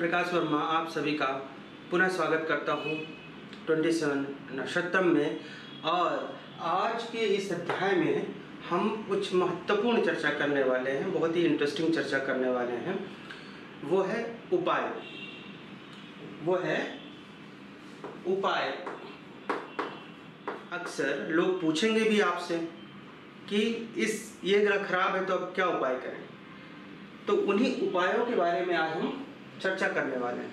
प्रकाश वर्मा आप सभी का पुनः स्वागत करता हूँ 27 नक्षत्रम में। और आज के इस अध्याय में हम कुछ महत्वपूर्ण चर्चा करने वाले हैं, बहुत ही इंटरेस्टिंग चर्चा करने वाले हैं। वो है उपाय। अक्सर लोग पूछेंगे भी आपसे कि ये ग्रह खराब है तो अब क्या उपाय करें। तो उन्हीं उपायों के बारे में आज हम चर्चा करने वाले हैं।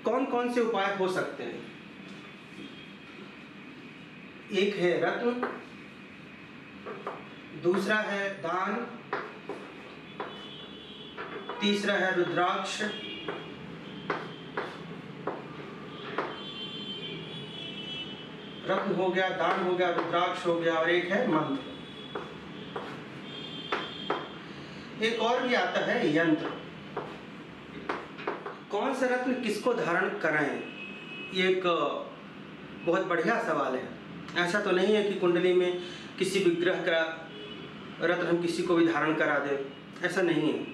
कौन कौन से उपाय हो सकते हैं? एक है रत्न, दूसरा है दान, तीसरा है रुद्राक्ष, रत्न हो गया, दान हो गया, रुद्राक्ष हो गया, और एक है मंत्र। एक और भी आता है यंत्र। कौन सा रत्न किसको धारण कराएं? ये एक बहुत बढ़िया सवाल है। ऐसा तो नहीं है कि कुंडली में किसी भी ग्रह का रत्न हम किसी को भी धारण करा दें, ऐसा नहीं है।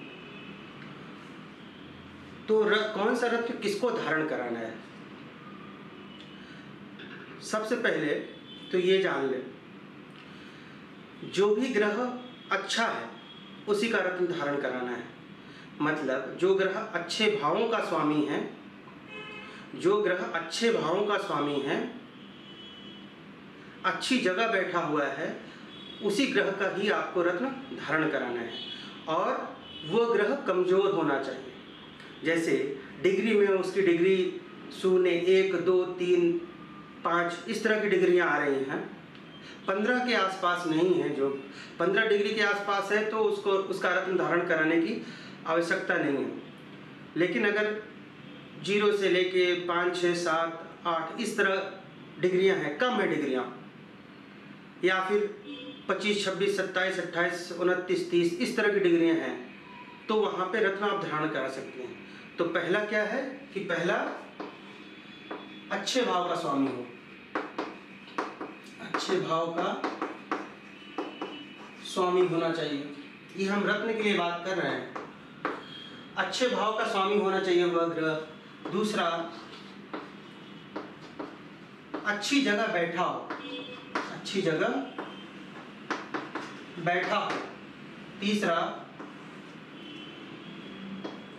तो कौन सा रत्न किसको धारण कराना है? सबसे पहले तो ये जान ले, जो भी ग्रह अच्छा है उसी का रत्न धारण कराना है। मतलब जो ग्रह अच्छे भावों का स्वामी है, अच्छी जगह बैठा हुआ है, उसी ग्रह का ही आपको रत्न धारण कराना है। और वो ग्रह कमजोर होना चाहिए। जैसे डिग्री में उसकी डिग्री 0, 1, 2, 3, 5 इस तरह की डिग्रियां आ रही हैं। 15 के आसपास नहीं है। जो 15 डिग्री के आसपास है तो उसका रत्न धारण कराने की आवश्यकता नहीं है। लेकिन अगर 0 से लेके 5, 6, 7, 8 इस तरह डिग्रियां हैं, कम है डिग्रियां, या फिर 25, 26, 27, 28, 29, 30 इस तरह की डिग्रियां हैं, तो वहां पे रत्न आप धारण करा सकते हैं। तो पहला क्या है कि पहला अच्छे भाव का स्वामी हो। अच्छे भाव का स्वामी होना चाहिए। ये हम रत्न के लिए बात कर रहे हैं। अच्छे भाव का स्वामी होना चाहिए वह ग्रह। दूसरा, अच्छी जगह बैठा हो। तीसरा,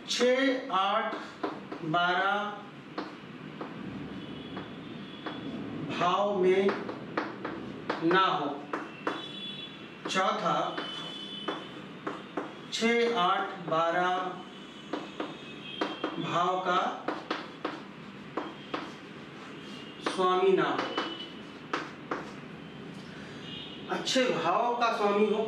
6, 8, 12 भाव में ना हो। चौथा, 6, 8, 12 भाव का स्वामी ना हो। अच्छे भाव का स्वामी हो,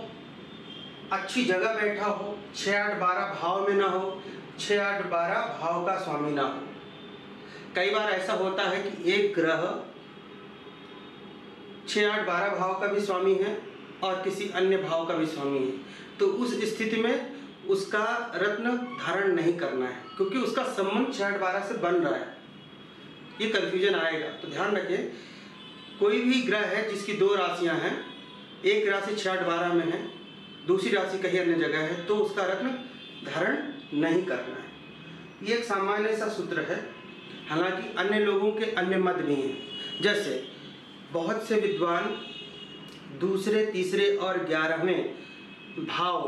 अच्छी जगह बैठा हो, 6, 8, 12 भाव में ना हो, 6, 8, 12 भाव का स्वामी ना हो। कई बार ऐसा होता है कि एक ग्रह 6, 8, 12 भाव का भी स्वामी है और किसी अन्य भाव का भी स्वामी है। तो उस स्थिति में उसका रत्न धारण नहीं करना है, क्योंकि उसका संबंध 6, 8, 12 से बन रहा है। ये कंफ्यूजन आएगा, तो ध्यान रखें। कोई भी ग्रह है जिसकी 2 राशियां हैं, एक राशि 6, 8, 12 में है, दूसरी राशि कहीं अन्य जगह है, तो उसका रत्न धारण नहीं करना है। ये एक सामान्य सा सूत्र है। हालांकि अन्य लोगों के अन्य मत भी हैं। जैसे बहुत से विद्वान दूसरे, तीसरे और 11वें भाव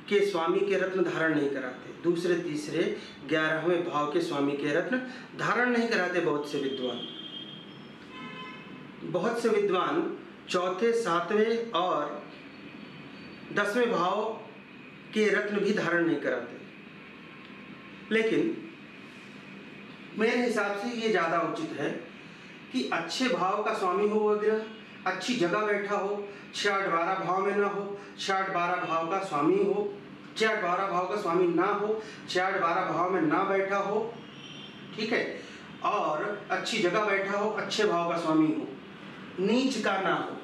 के स्वामी के रत्न धारण नहीं कराते। दूसरे, तीसरे, 11वें भाव के स्वामी के रत्न धारण नहीं कराते। बहुत से विद्वान 4, 7वें और 10वें भाव के रत्न भी धारण नहीं कराते। लेकिन मेरे हिसाब से ये ज़्यादा उचित है कि अच्छे भाव का स्वामी हो वह ग्रह, अच्छी जगह बैठा हो, 6, 8, 12 भाव में ना हो, 6, 8, 12 भाव का स्वामी हो, 6, 8, 12 भाव का स्वामी ना हो, 6, 8, 12 भाव में ना बैठा हो, ठीक है, और अच्छी जगह बैठा हो, अच्छे भाव का स्वामी हो, नीच का ना हो।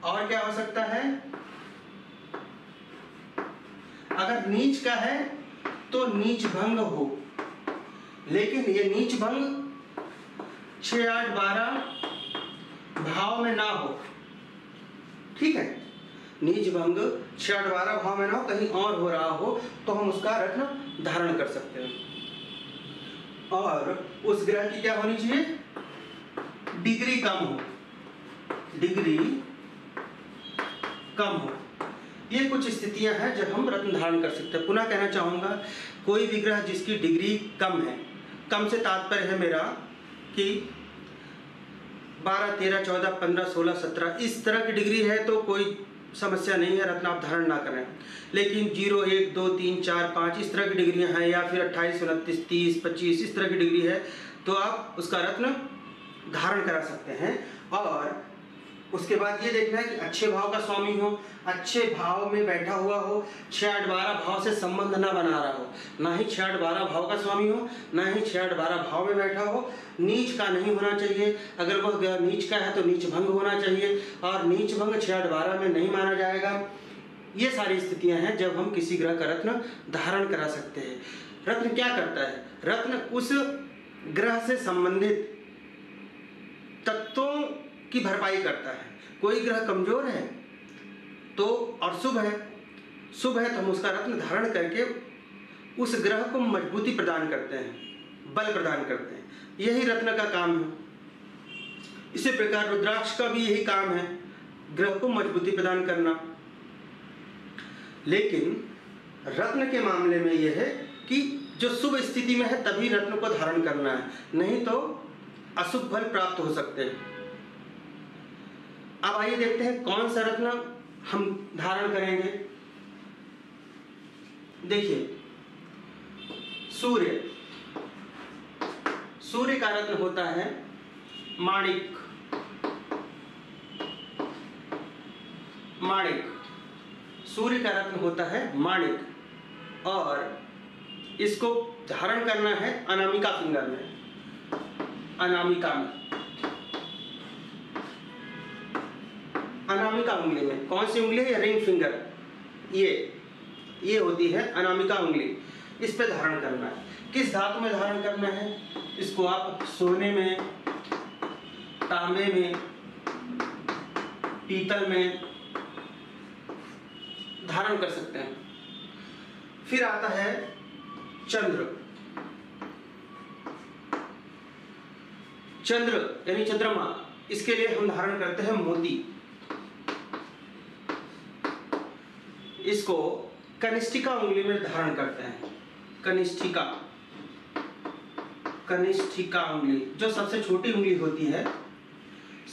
और क्या हो सकता है? अगर नीच का है तो नीच भंग हो, लेकिन ये नीच भंग 6, 8, 12 भाव में ना हो। ठीक है, नीच भंग 6-8-12 भाव में ना हो, कहीं और हो रहा हो, तो हम उसका रत्न धारण कर सकते हैं। और उस ग्रह की क्या होनी चाहिए? डिग्री कम हो, डिग्री कम हो। ये कुछ स्थितियां हैं जब हम रत्न धारण कर सकते हैं। पुनः कहना चाहूंगा, कोई भी ग्रह जिसकी डिग्री कम है, कम से तात्पर्य है मेरा कि 12, 13, 14, 15, 16, 17 इस तरह की डिग्री है तो कोई समस्या नहीं है, रत्न आप धारण ना करें। लेकिन 0, 1, 2, 3, 4, 5 इस तरह की डिग्रियां हैं, या फिर 28, 29, 30, 25 इस तरह की डिग्री है, तो आप उसका रत्न धारण करा सकते हैं। और उसके बाद ये देखना है कि अच्छे भाव का स्वामी हो, अच्छे भाव में बैठा हुआ हो, 6-8-12 भाव से संबंध ना बना रहा हो, ना ही 6-8-12 भाव का स्वामी हो, ना ही 6-8-12 भाव में बैठा हो, नीच का नहीं होना चाहिए। अगर वह ग्रह नीच का है तो नीच भंग होना चाहिए, और नीच भंग 6-8-12 में नहीं माना जाएगा। ये सारी स्थितियां हैं जब हम किसी ग्रह का रत्न धारण करा सकते हैं। रत्न क्या करता है? रत्न उस ग्रह से संबंधित तत्वों की भरपाई करता है। कोई ग्रह कमजोर है तो और शुभ है तो हम उसका रत्न धारण करके उस ग्रह को मजबूती प्रदान करते हैं, बल प्रदान करते हैं। यही रत्न का काम है। इसी प्रकार रुद्राक्ष का भी यही काम है, ग्रह को मजबूती प्रदान करना। लेकिन रत्न के मामले में यह है कि जो शुभ स्थिति में है तभी रत्न को धारण करना है, नहीं तो अशुभ फल प्राप्त हो सकते हैं। अब आइए देखते हैं कौन सा रत्न हम धारण करेंगे। देखिए, सूर्य का रत्न होता है माणिक। सूर्य का रत्न होता है माणिक, और इसको धारण करना है अनामिका फिंगर में, अनामिका उंगली में। कौन सी उंगली है? Ring finger. ये होती है अनामिका उंगली। इस पे धारण करना है। किस धातु में धारण करना है? इसको आप सोने में, तांबे में, पीतल में धारण कर सकते हैं। फिर आता है चंद्र यानी चंद्रमा। इसके लिए हम धारण करते हैं मोती। इसको कनिष्ठिका उंगली में धारण करते हैं। कनिष्ठिका उंगली जो सबसे छोटी उंगली होती है,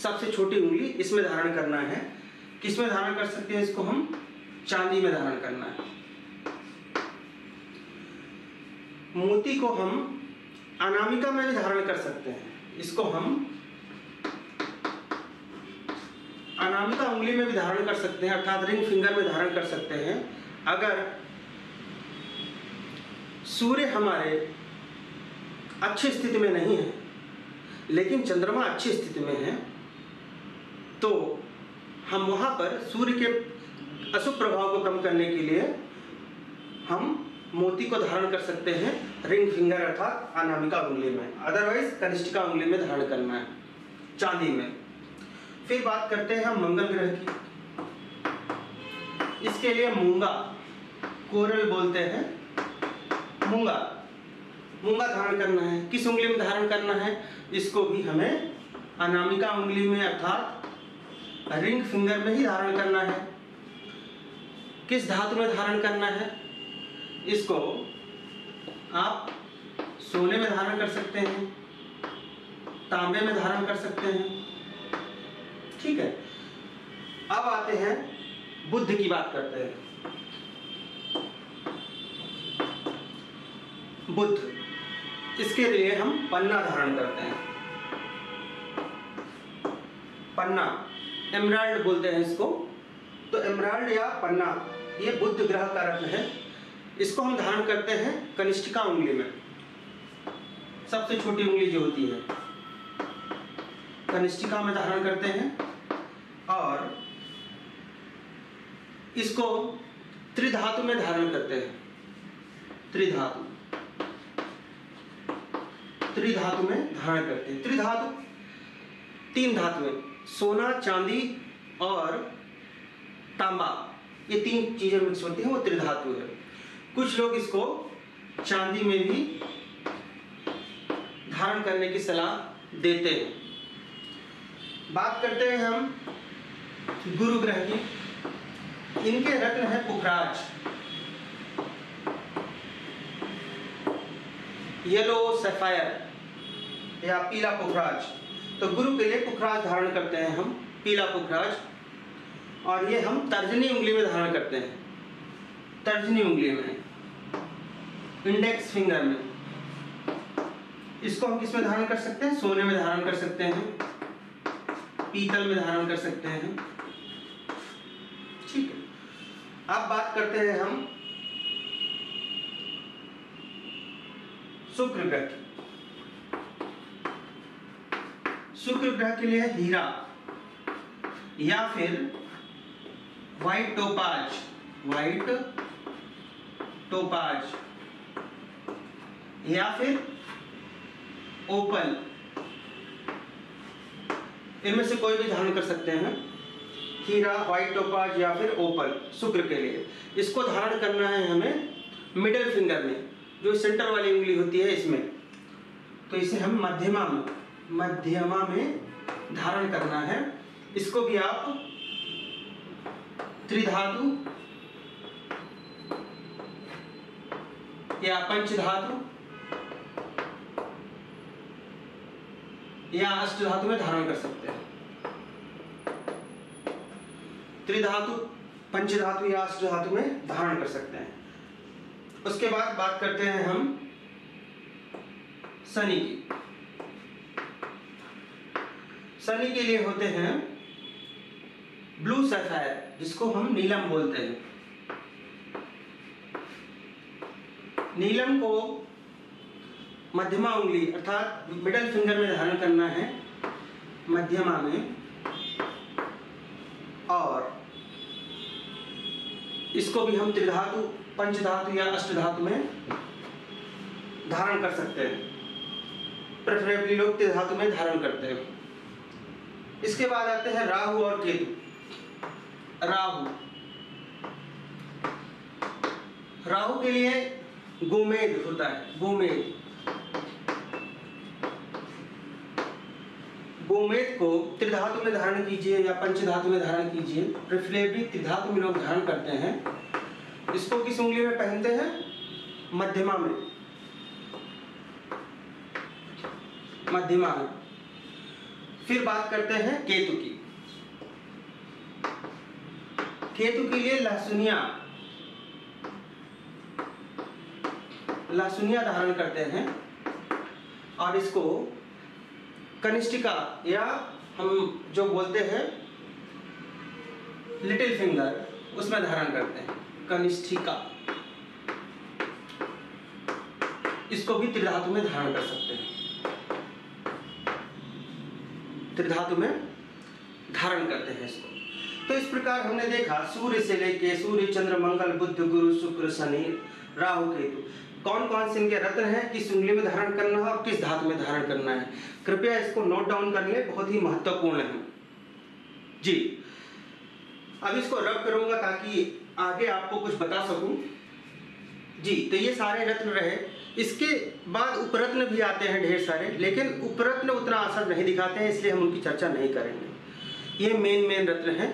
सबसे छोटी उंगली इसमें धारण करना है। किसमें धारण कर सकते हैं? इसको हम चांदी में धारण करना है। मोती को हम अनामिका में भी धारण कर सकते हैं। इसको हम अनामिका उंगली में भी धारण कर सकते हैं, अर्थात रिंग फिंगर में धारण कर सकते हैं। अगर सूर्य हमारे अच्छी स्थिति में नहीं है लेकिन चंद्रमा अच्छी स्थिति में है, तो हम वहां पर सूर्य के अशुभ प्रभाव को कम करने के लिए हम मोती को धारण कर सकते हैं रिंग फिंगर अर्थात अनामिका उंगली में। अदरवाइज कनिष्ठिका उंगली में धारण करना है, चांदी में। फिर बात करते हैं हम मंगल ग्रह की। इसके लिए मूंगा, कोरल बोलते हैं, मूंगा धारण करना है। किस उंगली में धारण करना है? इसको भी हमें अनामिका उंगली में अर्थात रिंग फिंगर में ही धारण करना है। किस धातु में धारण करना है? इसको आप सोने में धारण कर सकते हैं, तांबे में धारण कर सकते हैं। ठीक है। अब आते हैं बुध की बात करते हैं। बुध, इसके लिए हम पन्ना धारण करते हैं। पन्ना, एमराल्ड बोलते हैं इसको। तो एमराल्ड या पन्ना ये बुध ग्रह का रत्न है। इसको हम धारण करते हैं कनिष्ठिका उंगली में, सबसे छोटी उंगली जो होती है कनिष्ठिका में धारण करते हैं। और इसको त्रिधातु में धारण करते हैं। त्रिधातु में धारण करते हैं। त्रिधातु 3 धातुएं, सोना, चांदी और तांबा, ये 3 चीजें मिक्स होती हैं, वो त्रिधातु है। कुछ लोग इसको चांदी में भी धारण करने की सलाह देते हैं। बात करते हैं हम गुरु ग्रह की। इनके रत्न है पुखराज, येलो सैफायर या पीला पुखराज। तो गुरु के लिए पुखराज धारण करते हैं हम, पीला पुखराज, और ये हम तर्जनी उंगली में धारण करते हैं, तर्जनी उंगली में, इंडेक्स फिंगर में। इसको हम किस में धारण कर सकते हैं? सोने में धारण कर सकते हैं, पीतल में धारण कर सकते हैं। ठीक है, अब बात करते हैं हम शुक्र ग्रह की। शुक्र ग्रह के लिए हीरा या फिर व्हाइट टोपाज, व्हाइट टोपाज या फिर ओपल, इनमें से कोई भी धारण कर सकते हैं। हीरा, व्हाइट टोपाज या फिर ओपल शुक्र के लिए। इसको धारण करना है हमें मिडिल फिंगर में, जो सेंटर वाली उंगली होती है इसमें। तो इसे हम मध्यमा में धारण करना है। इसको भी आप त्रिधातु या पंचधातु या अष्टधातु में धारण कर सकते हैं। त्रिधातु, पंचधातु या अष्टधातु में धारण कर सकते हैं। उसके बाद बात करते हैं हम शनि की। शनि के लिए होते हैं ब्लू सैफायर, जिसको हम नीलम बोलते हैं। नीलम को मध्यमा उंगली अर्थात मिडल फिंगर में धारण करना है, मध्यमा में, और इसको भी हम त्रिधातु, पंचधातु या अष्टधातु में धारण कर सकते हैं। प्रेफरेबली लोग त्रिधातु में धारण करते हैं। इसके बाद आते हैं राहु और केतु। राहु के लिए गोमेद होता है, गोमेद को त्रिधातु में धारण कीजिए या पंचधातु में धारण कीजिए, प्रेफरेबली त्रिधातु में लोग धारण करते हैं। इसको किस उंगली में पहनते हैं? मध्यमा में, फिर बात करते हैं केतु की। केतु के लिए लहसुनिया धारण करते हैं, और इसको कनिष्ठिका या हम जो बोलते हैं लिटिल फिंगर, उसमें धारण करते हैं, कनिष्ठिका। इसको भी त्रिधातु में धारण कर सकते हैं, त्रिधातु में धारण करते हैं इसको। तो इस प्रकार हमने देखा सूर्य से लेके सूर्य, चंद्र, मंगल, बुध, गुरु, शुक्र, शनि, राहु, केतु, कौन कौन से इनके रत्न हैं, किस उंगली में धारण करना है और किस धातु में धारण करना है। कृपया इसको नोट डाउन कर ले, बहुत ही महत्वपूर्ण है जी। अब इसको रब करूंगा ताकि आगे आपको कुछ बता सकूं जी। तो ये सारे रत्न रहे। इसके बाद उपरत्न भी आते हैं ढेर सारे, लेकिन उपरत्न उतना असर नहीं दिखाते हैं, इसलिए हम उनकी चर्चा नहीं करेंगे। ये मेन रत्न हैं,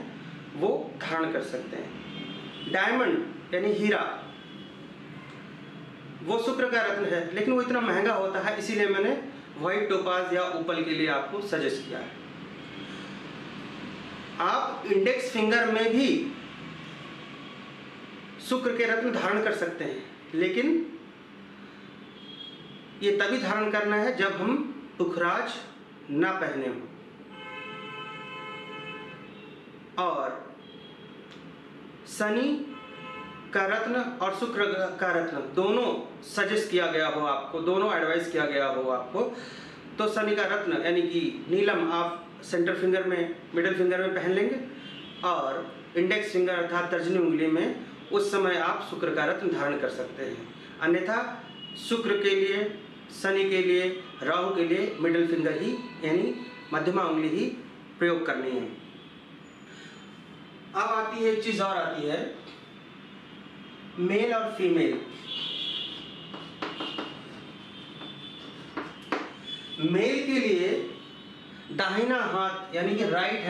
वो धारण कर सकते हैं। डायमंड यानी हीरा, वो शुक्र का रत्न है, लेकिन वो इतना महंगा होता है, इसीलिए मैंने व्हाइट टोपाज या ओपल के लिए आपको सजेस्ट किया है। आप इंडेक्स फिंगर में भी शुक्र के रत्न धारण कर सकते हैं, लेकिन ये तभी धारण करना है जब हम पुखराज ना पहने हो। और शनि का रत्न और शुक्र का रत्न दोनों सजेस्ट किया गया हो आपको, दोनों एडवाइस किया गया हो आपको। तो शनि का रत्न यानी कि नीलम आप सेंटर फिंगर में, मिडिल फिंगर में पहन लेंगे, और इंडेक्स फिंगर अर्थात तर्जनी उंगली में उस समय आप शुक्र का रत्न धारण कर सकते हैं। अन्यथा शुक्र के लिए, शनि के लिए, राहु के लिए मिडिल फिंगर ही यानी मध्यमा उंगली ही प्रयोग करनी है। अब आती है एक चीज और आती है, मेल और फीमेल। मेल के लिए दाहिना हाथ यानी कि राइट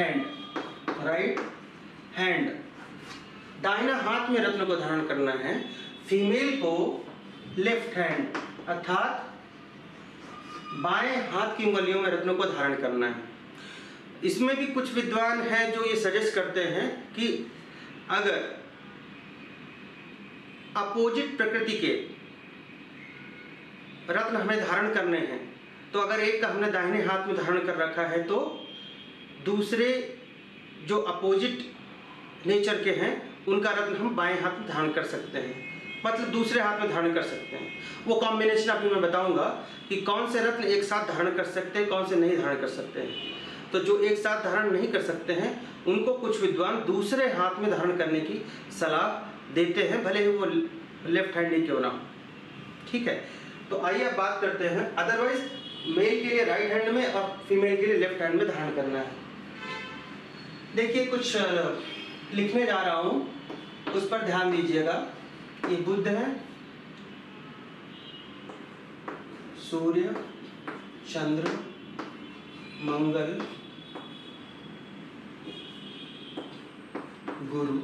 हैंड दाहिना हाथ में रत्न को धारण करना है। फीमेल को लेफ्ट हैंड अर्थात बाएं हाथ की उंगलियों में रत्नों को धारण करना है। इसमें भी कुछ विद्वान हैं जो ये सजेस्ट करते हैं कि अगर अपोजिट प्रकृति के रत्न हमें धारण करने हैं तो अगर एक का हमने दाहिने हाथ में धारण कर रखा है तो दूसरे जो अपोजिट नेचर के हैं उनका रत्न हम बाएं हाथ में धारण कर सकते हैं, मतलब दूसरे हाथ में धारण कर सकते हैं। वो कॉम्बिनेशन अभी मैं बताऊंगा कि कौन से रत्न एक साथ धारण कर सकते हैं, कौन से नहीं धारण कर सकते हैं। तो जो एक साथ धारण नहीं कर सकते हैं उनको कुछ विद्वान दूसरे हाथ में धारण करने की सलाह देते हैं, भले ही वो लेफ्ट हैंड ही क्यों ना हो। ठीक है, तो आइए अब बात करते हैं। अदरवाइज मेल के लिए राइट हैंड में और फीमेल के लिए लेफ्ट हैंड में धारण करना है। देखिए कुछ लिखने जा रहा हूं, उस पर ध्यान दीजिएगा। ये बुध है, सूर्य, चंद्र, मंगल, गुरु,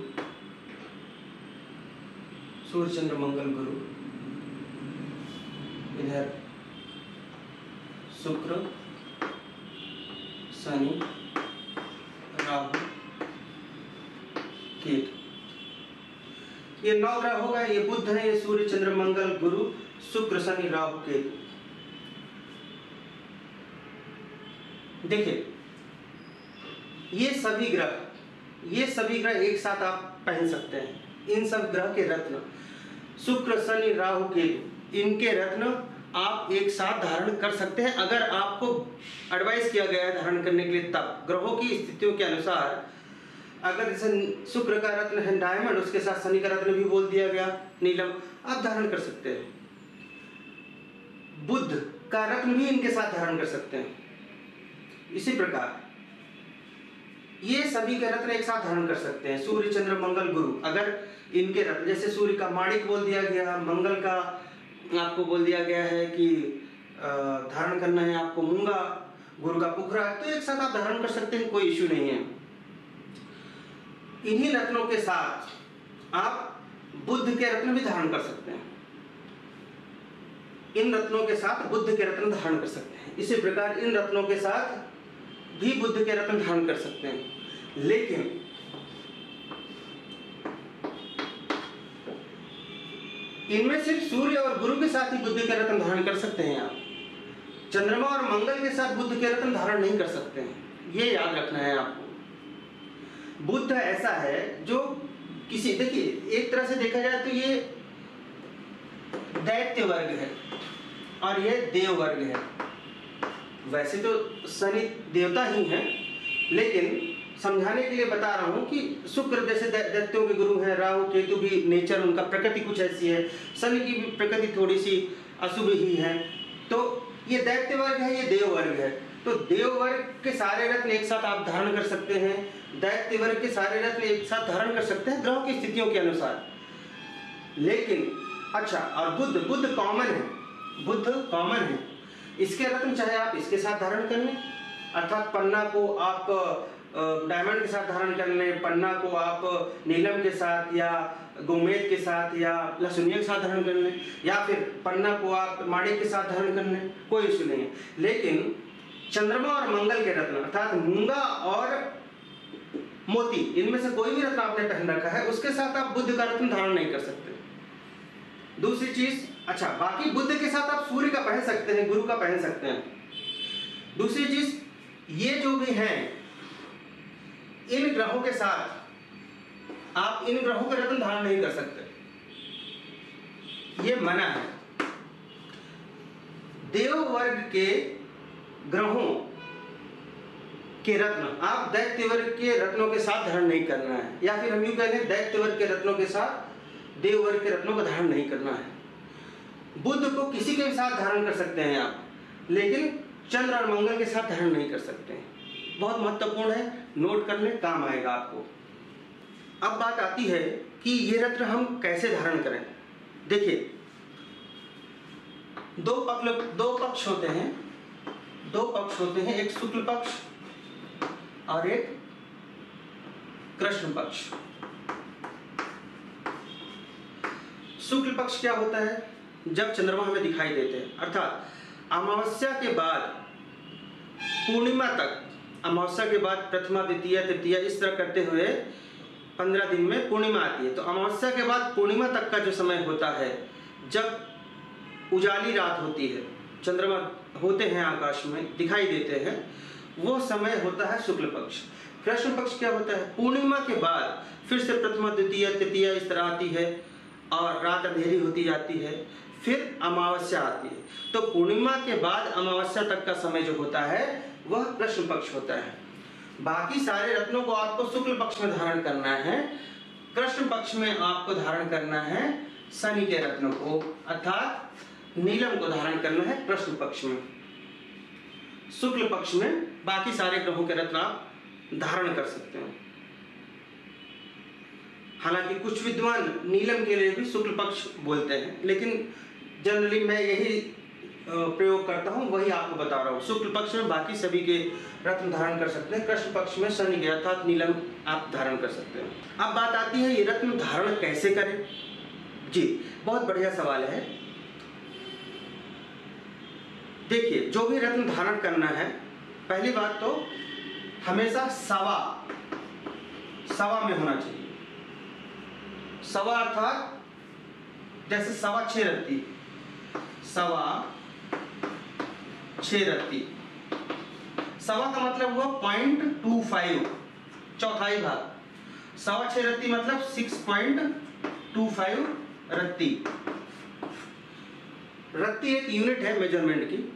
सूर्य चंद्र मंगल गुरु, इधर शुक्र, शनि, राहु, केतु। ये 9 ग्रह हो गए। ये बुध है, ये सूर्य चंद्र मंगल गुरु शुक्र शनि राहु केतु। देखिए ये सभी ग्रह एक साथ आप पहन सकते हैं। इन सब ग्रह के रत्न शुक्र शनि राहु केतु, इनके रत्न आप एक साथ धारण कर सकते हैं अगर आपको एडवाइस किया गया है धारण करने के लिए। तब ग्रहों की स्थितियों के अनुसार अगर जैसे शुक्र का रत्न है डायमंड, उसके साथ शनि का रत्न भी बोल दिया गया नीलम, आप धारण कर सकते हैं। बुध का रत्न भी इनके साथ धारण कर सकते हैं। इसी प्रकार ये सभी के रत्न एक साथ धारण कर सकते हैं। सूर्य चंद्र मंगल गुरु, अगर इनके रत्न जैसे सूर्य का माणिक बोल दिया गया, मंगल का आपको बोल दिया गया है कि धारण करना है आपको मूंगा, गुरु का पुखरा, तो एक साथ आप धारण कर सकते हैं, कोई इश्यू नहीं है। इन्हीं रत्नों के साथ आप बुध के रत्न भी धारण कर सकते हैं। इन रत्नों के साथ बुध के रत्न धारण कर सकते हैं। इसी प्रकार इन रत्नों के साथ भी बुध के रत्न धारण कर सकते हैं। लेकिन इनमें सिर्फ सूर्य और गुरु के साथ ही बुध के रत्न धारण कर सकते हैं आप। चंद्रमा और मंगल के साथ बुध के रत्न धारण नहीं कर सकते हैं, ये याद रखना है आपको। बुध ऐसा है जो किसी, देखिए एक तरह से देखा जाए तो ये दैत्य वर्ग है और ये देव वर्ग है। वैसे तो शनि देवता ही हैं, लेकिन समझाने के लिए बता रहा हूं कि शुक्र जैसे दैत्यों के गुरु हैं, राहु केतु भी नेचर उनका प्रकृति कुछ ऐसी है, शनि की भी प्रकृति थोड़ी सी अशुभ ही है। तो ये दैत्य वर्ग है, ये देव वर्ग है। तो देव वर्ग के सारे रत्न एक साथ आप धारण कर सकते हैं, दैत्य वर्ग के सारे रत्न एक साथ धारण कर सकते हैं ग्रहों की स्थितियों के अनुसार। लेकिन अच्छा, और बुध कॉमन है, बुध कॉमन है। इसके रत्न चाहे आप इसके साथ धारण कर लें, अर्थात पन्ना को आप डायमंड के साथ धारण कर लें, पन्ना को आप नीलम के साथ या गोमेद के साथ या लहसुनिया के साथ धारण कर लें, या फिर पन्ना को आप माणिक के साथ धारण कर लें, कोई इश्यू नहीं है। लेकिन चंद्रमा और मंगल के रत्न अर्थात मूंगा और मोती, इनमें से कोई भी रत्न आपने पहन रखा है उसके साथ आप बुध का रत्न धारण नहीं कर सकते। दूसरी चीज, अच्छा बाकी बुध के साथ आप सूर्य का पहन सकते हैं, गुरु का पहन सकते हैं। दूसरी चीज, ये जो भी हैं इन ग्रहों के साथ आप इन ग्रहों के रत्न धारण नहीं कर सकते, ये मना है। देव वर्ग के ग्रहों के रत्न आप दैत्य वर्ग के रत्नों के साथ धारण नहीं करना है, या फिर हम यूं कहेंगे दैत्य वर्ग के रत्नों के साथ देव वर्ग के रत्नों का धारण नहीं करना है। बुध को किसी के साथ धारण कर सकते हैं आप, लेकिन चंद्र और मंगल के साथ धारण नहीं कर सकते हैं। बहुत महत्वपूर्ण है, नोट करने काम आएगा आपको। अब बात आती है कि ये रत्न हम कैसे धारण करें। देखिए, दो पक्ष होते हैं, एक शुक्ल पक्ष और एक कृष्ण पक्ष। शुक्ल पक्ष क्या होता है? जब चंद्रमा हमें दिखाई देते हैं, अर्थात अमावस्या के बाद पूर्णिमा तक, अमावस्या के बाद प्रथमा, द्वितीया, तृतीया, इस तरह करते हुए 15 दिन में पूर्णिमा आती है। तो अमावस्या के बाद पूर्णिमा तक का जो समय होता है, जब उजाली रात होती है, चंद्रमा होते हैं आकाश में, दिखाई देते हैं, वो समय होता है शुक्ल पक्ष। कृष्ण पक्ष क्या होता है? पूर्णिमा के बाद फिर से प्रथमा, द्वितीया, तृतीया इस तरह आती है और रात अंधेरी होती जाती है, फिर अमावस्या आती है। तो पूर्णिमा के बाद अमावस्या तक का समय जो होता है वह कृष्ण पक्ष होता है। बाकी सारे रत्नों को आपको शुक्ल पक्ष में धारण करना है, कृष्ण पक्ष में आपको धारण करना है शनि के रत्नों को, अर्थात नीलम को धारण करना है कृष्ण पक्ष में। शुक्ल पक्ष में बाकी सारे ग्रहों के रत्न आप धारण कर सकते हैं। हालांकि कुछ विद्वान नीलम के लिए भी शुक्ल पक्ष बोलते हैं, लेकिन जनरली मैं यही प्रयोग करता हूं, वही आपको बता रहा हूं। शुक्ल पक्ष में बाकी सभी के रत्न धारण कर सकते हैं, कृष्ण पक्ष में शनि के अर्थात नीलम आप धारण कर सकते हैं। अब बात आती है ये रत्न धारण कैसे करें। जी, बहुत बढ़िया सवाल है। देखिए, जो भी रत्न धारण करना है, पहली बात तो हमेशा सवा में होना चाहिए। सवा अर्थात जैसे 6.25 रत्ती, 6.25 रत्ती। सवा का मतलब हुआ 0.25, चौथाई भाग। 6.25 रत्ती मतलब 6.25 रत्ती। रत्ती एक यूनिट है मेजरमेंट की।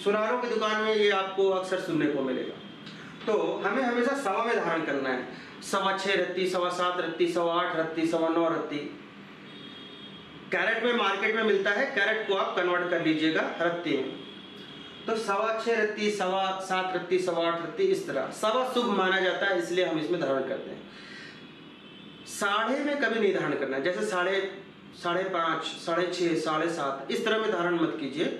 सुनारों की दुकान में ये आपको अक्सर सुनने को मिलेगा। तो हमें हमेशा सवा में धारण करना है। 6.25 रत्ती, 7.25 रत्ती, 8.25 रत्ती, 9.25 रत्ती। कैरेट में मार्केट में मिलता है, कैरेट को आप कन्वर्ट कर लीजिएगा रत्ती में। तो 6.25 रत्ती, 7.25 रत्ती, 8.25 रत्ती, इस तरह। सवा शुभ माना जाता है, इसलिए हम इसमें धारण करते हैं। साढ़े में कभी नहीं धारण करना है, जैसे 5.5, 6.5, 7.5 इस तरह में धारण मत कीजिए,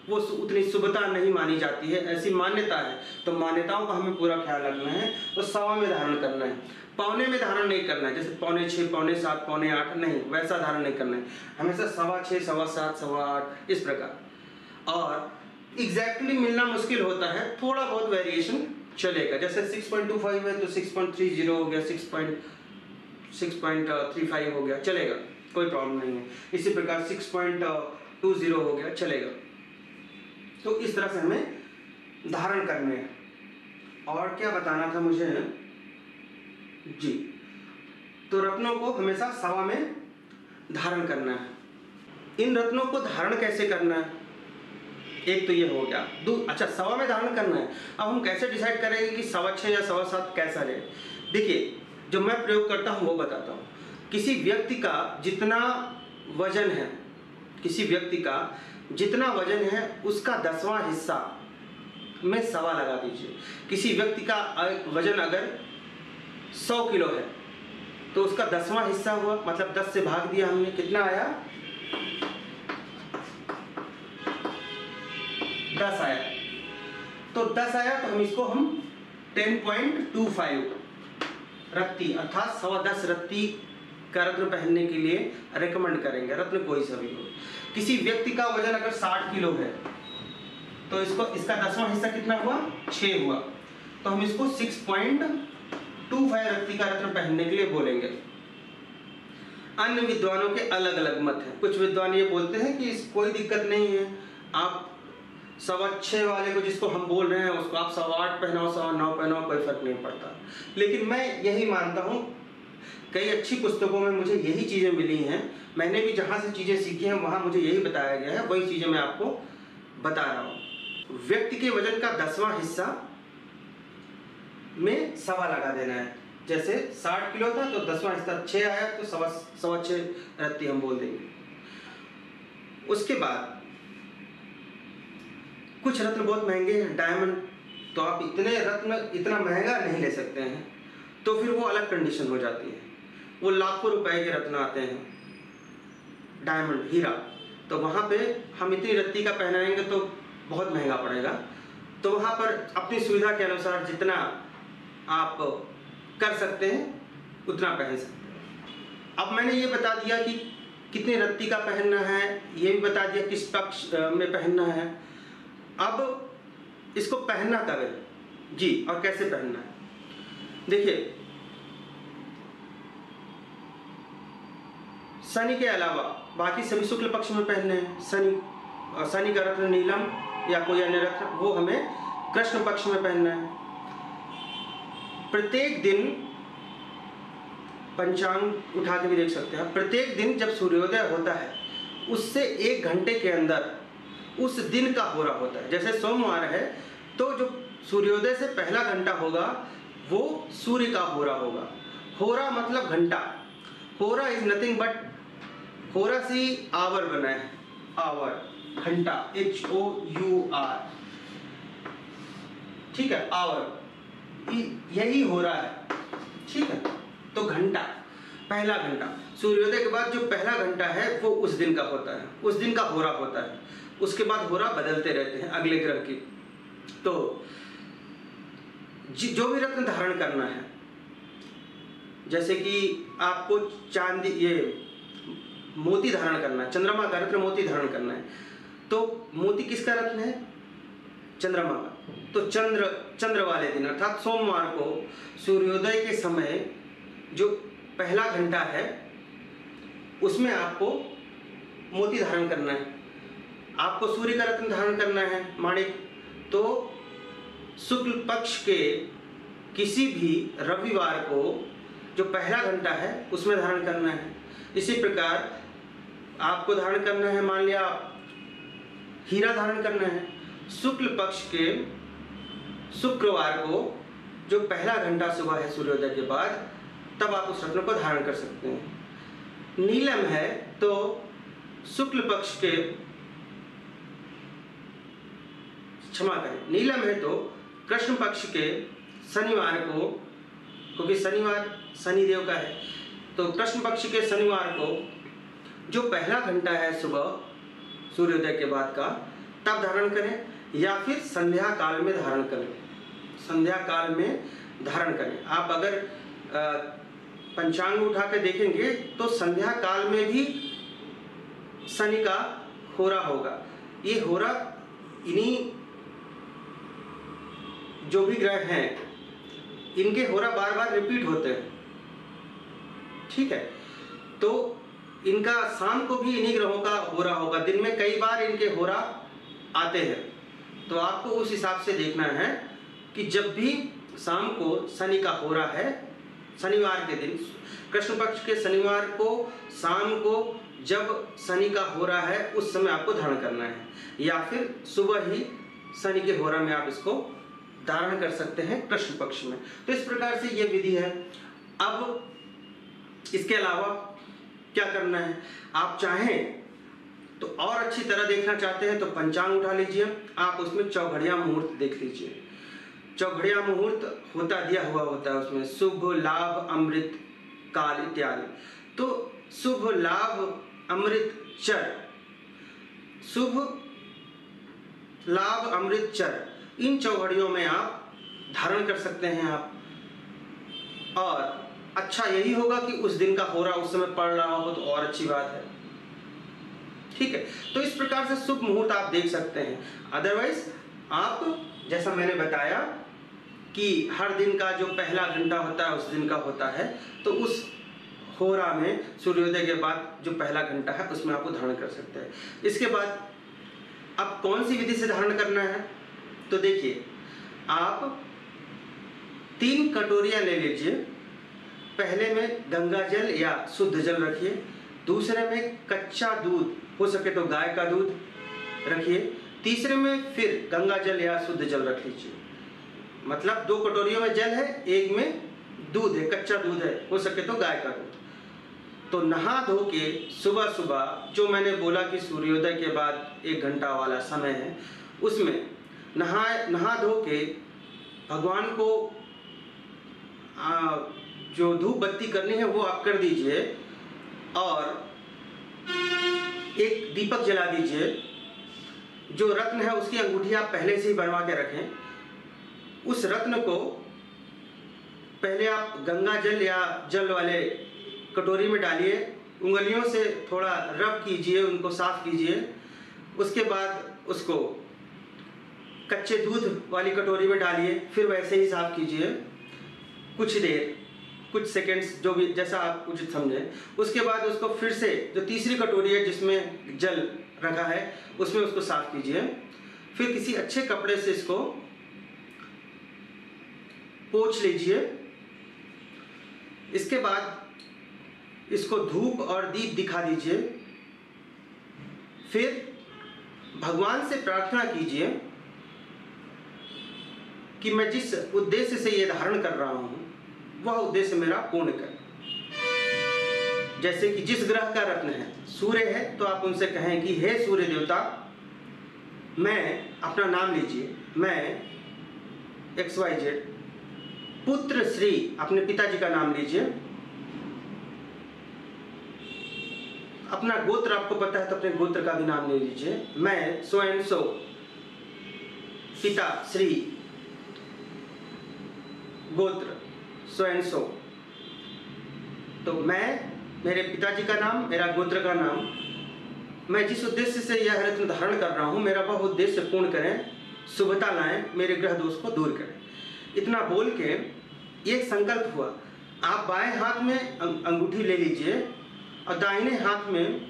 वो उतनी शुभता नहीं मानी जाती है, ऐसी मान्यता है। तो मान्यताओं का हमें पूरा ख्याल रखना है। तो सवा में धारण करना है, पौने में धारण नहीं करना है, जैसे 6.25, 7.25, 8.25 नहीं, वैसा धारण नहीं करना है। हमेशा 6.25, 7.25, 8.25 इस प्रकार। और एग्जैक्टली मिलना मुश्किल होता है, थोड़ा बहुत वेरिएशन चलेगा। जैसे 6.25 है तो 6.30 हो गया, 6.35 हो गया, चलेगा, कोई प्रॉब्लम नहीं है। इसी प्रकार 6.20 हो गया, चलेगा। तो इस तरह से हमें धारण करने हैं। और क्या बताना था मुझे? जी, तो रत्नों को हमेशा सवा में धारण करना है। इन रत्नों को धारण कैसे करना है? एक तो ये हो गया। अच्छा, सवा में धारण करना है। अब हम कैसे डिसाइड करेंगे कि 6.25 या 7.25 कैसा रहे? देखिए, जो मैं प्रयोग करता हूँ वो बताता हूँ। किसी व्यक्ति का जितना वजन है, उसका 10वां हिस्सा में सवा लगा दीजिए। किसी व्यक्ति का वजन अगर 100 किलो है तो उसका 10वां हिस्सा हुआ, मतलब 10 से भाग दिया हमने, कितना आया? 10 आया। तो 10 आया तो हम इसको 10.25 रत्ती अर्थात 10.25 रत्ती का रत्न पहनने के लिए रेकमेंड करेंगे। रत्न कोई सा भी हो। किसी व्यक्ति का वजन अगर 60 किलो है तो इसका 10वां हिस्सा कितना हुआ? 6 हुआ। तो हम इसको 6.25 रत्ती का रत्न पहनने के लिए बोलेंगे। अन्य विद्वानों के अलग अलग मत हैं। कुछ विद्वान ये बोलते हैं कि कोई दिक्कत नहीं है, आप 6.25 वाले को जिसको हम बोल रहे हैं उसको आप 8.25 पहनाओ, 9.25 पहनाओ, कोई फर्क नहीं पड़ता। लेकिन मैं यही मानता हूँ, कई अच्छी पुस्तकों में मुझे यही चीज़ें मिली हैं, मैंने भी जहाँ से चीज़ें सीखी हैं वहाँ मुझे यही बताया गया है, वही चीज़ें मैं आपको बता रहा हूँ। व्यक्ति के वजन का 10वां हिस्सा में सवा लगा देना है। जैसे 60 किलो था तो 10वां हिस्सा 6 आया तो 6.25 रत्ती हम बोल देंगे। उसके बाद कुछ रत्न बहुत महंगे हैं, डायमंड, तो आप इतने रत्न इतना महंगा नहीं ले सकते हैं। तो फिर वो अलग कंडीशन हो जाती है। वो लाखों रुपए के रत्न आते हैं, डायमंड, हीरा, तो वहाँ पे हम इतनी रत्ती का पहनाएंगे तो बहुत महंगा पड़ेगा। तो वहाँ पर अपनी सुविधा के अनुसार जितना आप कर सकते हैं उतना पहन सकते हैं। अब मैंने ये बता दिया कि कितनी रत्ती का पहनना है, ये भी बता दिया किस पक्ष में पहनना है। अब इसको पहनना कब है जी, और कैसे पहनना है। देखिए, शनि के अलावा बाकी सभी शुक्ल पक्ष में पहनने हैं। शनि का रत्न नीलम या कोई अन्य रत्न वो हमें कृष्ण पक्ष में पहनना है। प्रत्येक दिन पंचांग उठा के भी देख सकते हैं। प्रत्येक दिन जब सूर्योदय होता है उससे 1 घंटे के अंदर उस दिन का होरा होता है। जैसे सोमवार है तो जो सूर्योदय से पहला घंटा होगा वो सूर्य का होरा होगा। होरा मतलब घंटा। होरा इज नथिंग बट, होरा से आवर बना है, आवर, घंटा, HOUR, ठीक है, आवर, यही हो रहा है, ठीक है। तो घंटा, पहला घंटा, सूर्योदय के बाद जो पहला घंटा है वो उस दिन का होता है, उस दिन का होरा होता है। उसके बाद होरा बदलते रहते हैं अगले ग्रह की। तो जो भी रत्न धारण करना है, जैसे कि आपको चांदी, ये मोती धारण करना है, चंद्रमा का रत्न मोती धारण करना है, तो मोती किसका रत्न है? चंद्रमा का। तो चंद्र वाले दिन अर्थात सोमवार को सूर्योदय के समय जो पहला घंटा है उसमें आपको मोती धारण करना है। आपको सूर्य का रत्न धारण करना है, माणिक, तो शुक्ल पक्ष के किसी भी रविवार को जो पहला घंटा है उसमें धारण करना है। इसी प्रकार आपको धारण करना है, मान लिया हीरा धारण करना है, शुक्ल पक्ष के शुक्रवार को जो पहला घंटा सुबह है सूर्योदय के बाद, तब आप उस रत्न को धारण कर सकते हैं। नीलम है तो शुक्ल पक्ष के, क्षमा करें, नीलम है तो कृष्ण पक्ष के शनिवार को, क्योंकि शनिवार शनिदेव का है, तो कृष्ण पक्ष के शनिवार को जो पहला घंटा है सुबह सूर्योदय के बाद का, तब धारण करें, या फिर संध्या काल में धारण करें। संध्या काल में धारण करें। आप अगर पंचांग उठा के देखेंगे तो संध्या काल में भी शनि का होरा होगा। ये होरा इन्हीं जो भी ग्रह हैं इनके होरा बार बार रिपीट होते हैं, ठीक है। तो इनका शाम को भी इन्हीं ग्रहों का होरा होगा, दिन में कई बार इनके होरा आते हैं। तो आपको उस हिसाब से देखना है कि जब भी शाम को शनि का होरा है, शनिवार के दिन, कृष्ण पक्ष के शनिवार को शाम को जब शनि का होरा है उस समय आपको धारण करना है, या फिर सुबह ही शनि के होरा में आप इसको धारण कर सकते हैं कृष्ण पक्ष में। तो इस प्रकार से ये विधि है। अब इसके अलावा क्या करना है, आप चाहें तो और अच्छी तरह देखना चाहते हैं तो पंचांग उठा लीजिए, आप उसमें चौघड़िया मुहूर्त देख लीजिए। चौघड़िया मुहूर्त होता दिया हुआ होता है उसमें, शुभ लाभ अमृत काल इत्यादि। तो शुभ लाभ अमृत चर, शुभ लाभ अमृत चर, इन चौघड़ियों में आप धारण कर सकते हैं आप। और अच्छा यही होगा कि उस दिन का होरा उस समय पड़ रहा हो तो और अच्छी बात है, ठीक है। तो इस प्रकार से शुभ मुहूर्त आप देख सकते हैं। अदरवाइज आप, जैसा मैंने बताया कि हर दिन का जो पहला घंटा होता है उस दिन का होता है, तो उस होरा में सूर्योदय के बाद जो पहला घंटा है उसमें आपको धारण कर सकते हैं। इसके बाद अब कौन सी विधि से धारण करना है, तो देखिए, आप 3 कटोरियां ले लीजिए। पहले में गंगा जल या शुद्ध जल रखिए, दूसरे में कच्चा दूध, हो सके तो गाय का दूध रखिए, तीसरे में फिर गंगा जल या शुद्ध जल रख लीजिए। मतलब 2 कटोरियों में जल है, एक में दूध है, कच्चा दूध है, हो सके तो गाय का दूध। तो नहा धो के सुबह सुबह, जो मैंने बोला कि सूर्योदय के बाद 1 घंटा वाला समय है, उसमें नहा धो के भगवान को जो धूप बत्ती करनी है वो आप कर दीजिए और एक दीपक जला दीजिए। जो रत्न है उसकी अंगूठी आप पहले से ही बनवा के रखें। उस रत्न को पहले आप गंगा जल या जल वाले कटोरी में डालिए, उंगलियों से थोड़ा रब कीजिए, उनको साफ कीजिए। उसके बाद उसको कच्चे दूध वाली कटोरी में डालिए, फिर वैसे ही साफ कीजिए कुछ देर, कुछ सेकंड्स, जो भी जैसा आप उचित समझें। उसके बाद उसको फिर से जो तीसरी कटोरी है जिसमें जल रखा है उसमें उसको साफ कीजिए। फिर किसी अच्छे कपड़े से इसको पोंछ लीजिए। इसके बाद इसको धूप और दीप दिखा दीजिए। फिर भगवान से प्रार्थना कीजिए कि मैं जिस उद्देश्य से ये धारण कर रहा हूं वह उद्देश्य मेरा पूर्ण कर। जैसे कि जिस ग्रह का रत्न है, सूर्य है, तो आप उनसे कहें कि हे सूर्य देवता, मैं अपना नाम लीजिए, मैं XYZ पुत्र श्री, अपने पिताजी का नाम लीजिए। अपना गोत्र आपको पता है तो अपने गोत्र का भी नाम ले लीजिए। मैं सो एंड सो पिता श्री गोत्र सो एंड सो। तो मैं, मेरे पिताजी का नाम, मेरा गोत्र का नाम, मैं जिस उद्देश्य से यह रत्न धारण कर रहा हूँ मेरा वह उद्देश्य पूर्ण करें, शुभता लाएं, मेरे ग्रह दोष को दूर करें। इतना बोल के एक संकल्प हुआ। आप बाएं हाथ में अंगूठी ले लीजिए और दाहिने हाथ में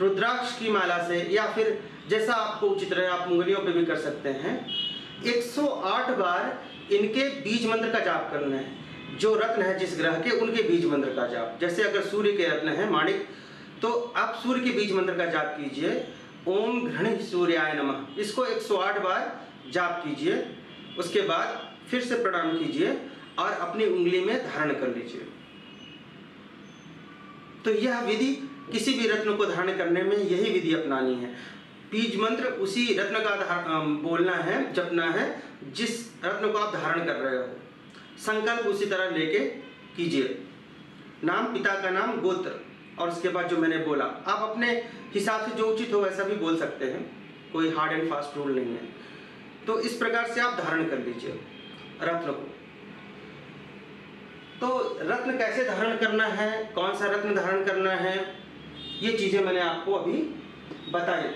रुद्राक्ष की माला से, या फिर जैसा आपको उचित रहे आप उंगलियों पे भी कर सकते हैं, 108 बार इनके बीज मंत्र का जाप करना है। जो रत्न है जिस ग्रह के, उनके बीज मंत्र का जाप। जैसे अगर सूर्य के रत्न है माणिक, तो आप सूर्य के बीज मंत्र का जाप कीजिए, ओम घृण सूर्याय नमः। इसको 108 बार जाप कीजिए। उसके बाद फिर से प्रणाम कीजिए और अपनी उंगली में धारण कर लीजिए। तो यह विधि, किसी भी रत्न को धारण करने में यही विधि अपनानी है। बीज मंत्र उसी रत्न का बोलना है, जपना है जिस रत्न को आप धारण कर रहे हो। संकल्प उसी तरह लेके कीजिए। नाम, पिता का नाम, गोत्र, और उसके बाद जो मैंने बोला आप अपने हिसाब से जो उचित हो वैसा भी बोल सकते हैं, कोई हार्ड एंड फास्ट रूल नहीं है। तो इस प्रकार से आप धारण कर लीजिए रत्न को। तो रत्न कैसे धारण करना है, कौन सा रत्न धारण करना है, ये चीजें मैंने आपको अभी बताई।